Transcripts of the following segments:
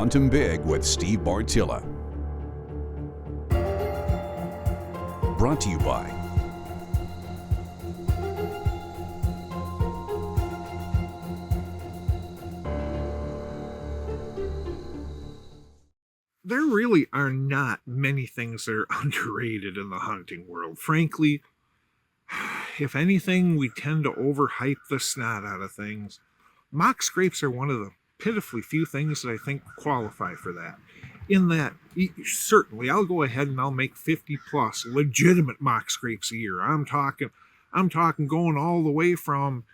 Hunt 'em Big with Steve Bartylla. Brought to you by there really are not many things that are underrated in the hunting world. Frankly, if anything, we tend to overhype the snot out of things. Mock scrapes are one of the pitifully few things that I think qualify for that. In that, certainly, I'll go ahead and I'll make 50 plus legitimate mock scrapes a year. I'm talking going all the way from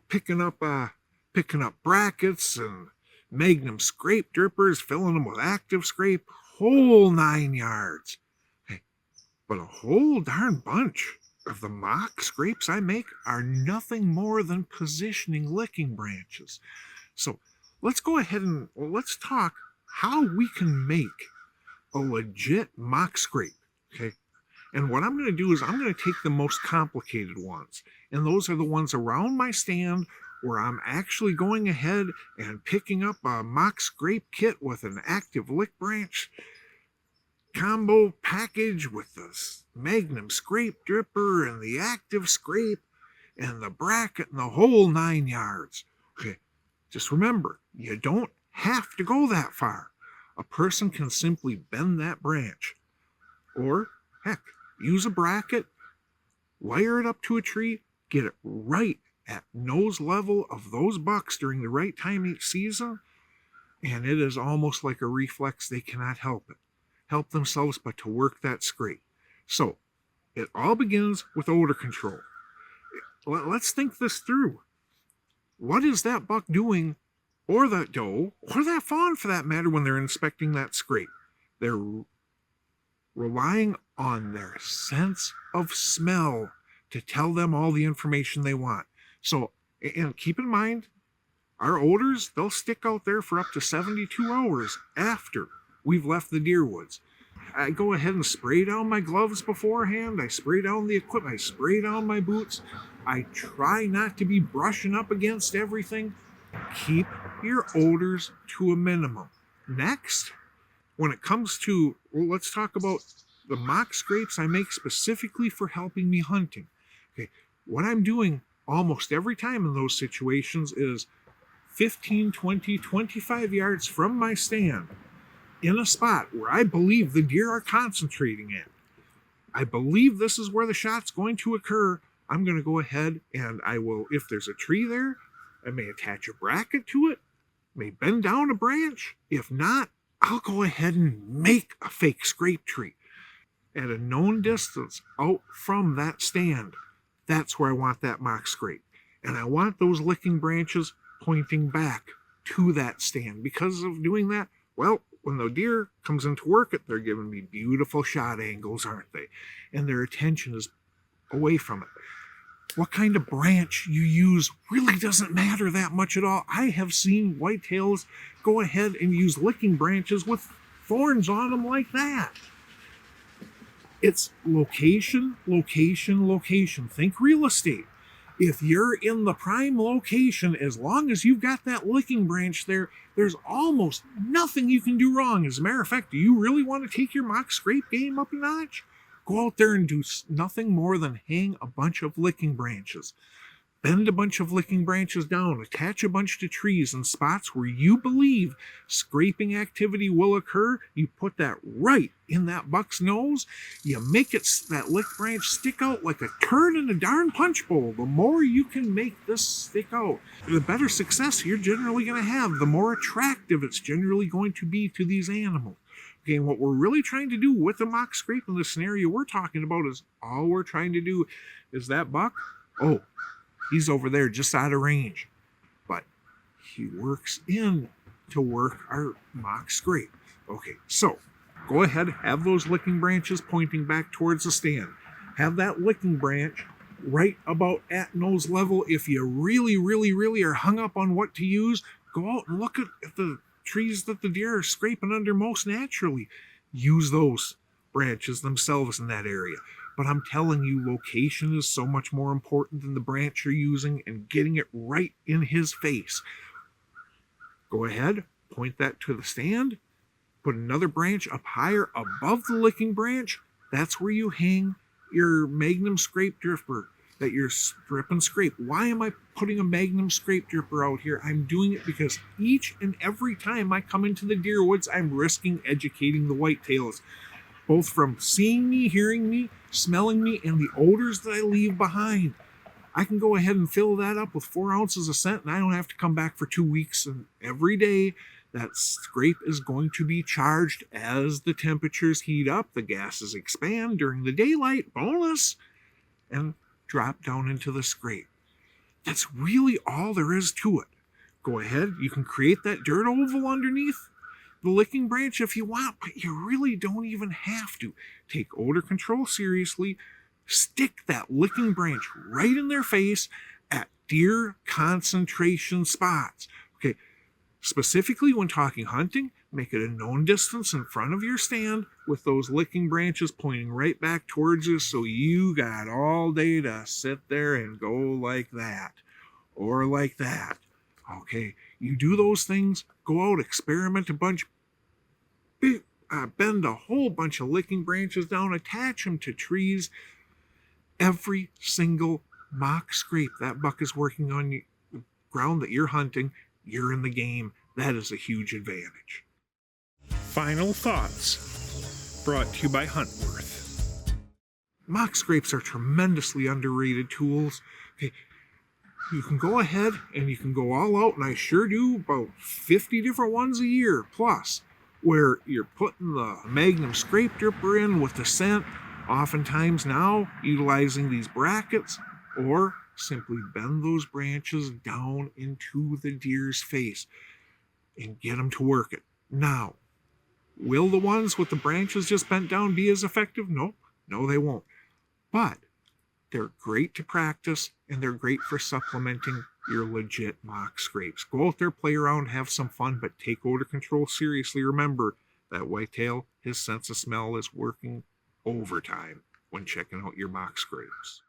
picking up brackets and Magnum scrape drippers, filling them with active scrape, whole 9 yards. Hey, but a whole darn bunch of the mock scrapes I make are nothing more than positioning licking branches. So let's go ahead and let's talk how we can make a legit mock scrape, okay? And what I'm going to do is I'm going to take the most complicated ones, and those are the ones around my stand where I'm actually going ahead and picking up a mock scrape kit with an active lick branch combo package with the Magnum scrape dripper and the active scrape and the bracket and the whole 9 yards. Okay, just remember, you don't have to go that far. A person can simply bend that branch, or heck, use a bracket, wire it up to a tree, get it right at nose level of those bucks during the right time each season, and it is almost like a reflex. They cannot help themselves but to work that scrape. So it all begins with odor control. Let's think this through. What is that buck doing, or that doe, or that fawn for that matter, when they're inspecting that scrape? They're relying on their sense of smell to tell them all the information they want. So, and keep in mind, our odors, they'll stick out there for up to 72 hours after we've left the deer woods. I go ahead and spray down my gloves beforehand. I spray down the equipment. I spray down my boots. I try not to be brushing up against everything. Keep your odors to a minimum. Next, when it comes to, let's talk about the mock scrapes I make specifically for helping me hunting. Okay, what I'm doing almost every time in those situations is 15, 20, 25 yards from my stand in a spot where I believe the deer are concentrating at. I believe this is where the shot's going to occur. I'm going to go ahead and I will, if there's a tree there, I may attach a bracket to it, may bend down a branch. If not, I'll go ahead and make a fake scrape tree at a known distance out from that stand. That's where I want that mock scrape. And I want those licking branches pointing back to that stand. Because of doing that, well, when the deer comes into work, they're giving me beautiful shot angles, aren't they? And their attention is away from it. What kind of branch you use really doesn't matter that much at all. I have seen whitetails go ahead and use licking branches with thorns on them like that. It's location, location, location. Think real estate. If you're in the prime location, as long as you've got that licking branch there, there's almost nothing you can do wrong. As a matter of fact, do you really want to take your mock scrape game up a notch? Go out there and do nothing more than hang a bunch of licking branches. Bend a bunch of licking branches down, attach a bunch to trees in spots where you believe scraping activity will occur. You put that right in that buck's nose. You make that lick branch stick out like a turd in a darn punch bowl. The more you can make this stick out, the better success you're generally going to have, the more attractive it's generally going to be to these animals. Okay, and what we're really trying to do with the mock scrape in the scenario we're talking about is all we're trying to do is that buck, oh, he's over there just out of range, but he works in to work our mock scrape. Okay, so go ahead, have those licking branches pointing back towards the stand. Have that licking branch right about at nose level. If you really, really, really are hung up on what to use, go out and look at the trees that the deer are scraping under most naturally. Use those branches themselves in that area. But I'm telling you, location is so much more important than the branch you're using and getting it right in his face. Go ahead, point that to the stand, put another branch up higher above the licking branch. That's where you hang your Magnum scrape dripper that you're strip and scrape. Why am I putting a Magnum scrape dripper out here? I'm doing it because each and every time I come into the deer woods, I'm risking educating the whitetails, both from seeing me, hearing me, smelling me, and the odors that I leave behind. I can go ahead and fill that up with 4 ounces of scent, and I don't have to come back for 2 weeks. And every day, that scrape is going to be charged as the temperatures heat up, the gases expand during the daylight, bonus, and drop down into the scrape. That's really all there is to it. Go ahead, you can create that dirt oval underneath the licking branch if you want, but you really don't even have to. Take odor control seriously. Stick that licking branch right in their face at deer concentration spots. Okay, specifically when talking hunting, make it a known distance in front of your stand with those licking branches pointing right back towards you, so you got all day to sit there and go like that or like that. Okay, you do those things, go out, experiment a bunch, bend a whole bunch of licking branches down, attach them to trees. Every single mock scrape that buck is working on ground that you're hunting, you're in the game. That is a huge advantage. Final thoughts brought to you by Huntworth. Mock scrapes are tremendously underrated tools. Okay, you can go ahead and you can go all out, and I sure do, about 50 different ones a year plus, where you're putting the Magnum scrape dripper in with the scent, oftentimes now utilizing these brackets, or simply bend those branches down into the deer's face and get them to work it. Now, will the ones with the branches just bent down be as effective? No, they won't. But they're great to practice, and they're great for supplementing your legit mock scrapes. Go out there, play around, have some fun, but take odor control seriously. Remember, that whitetail, his sense of smell is working overtime when checking out your mock scrapes.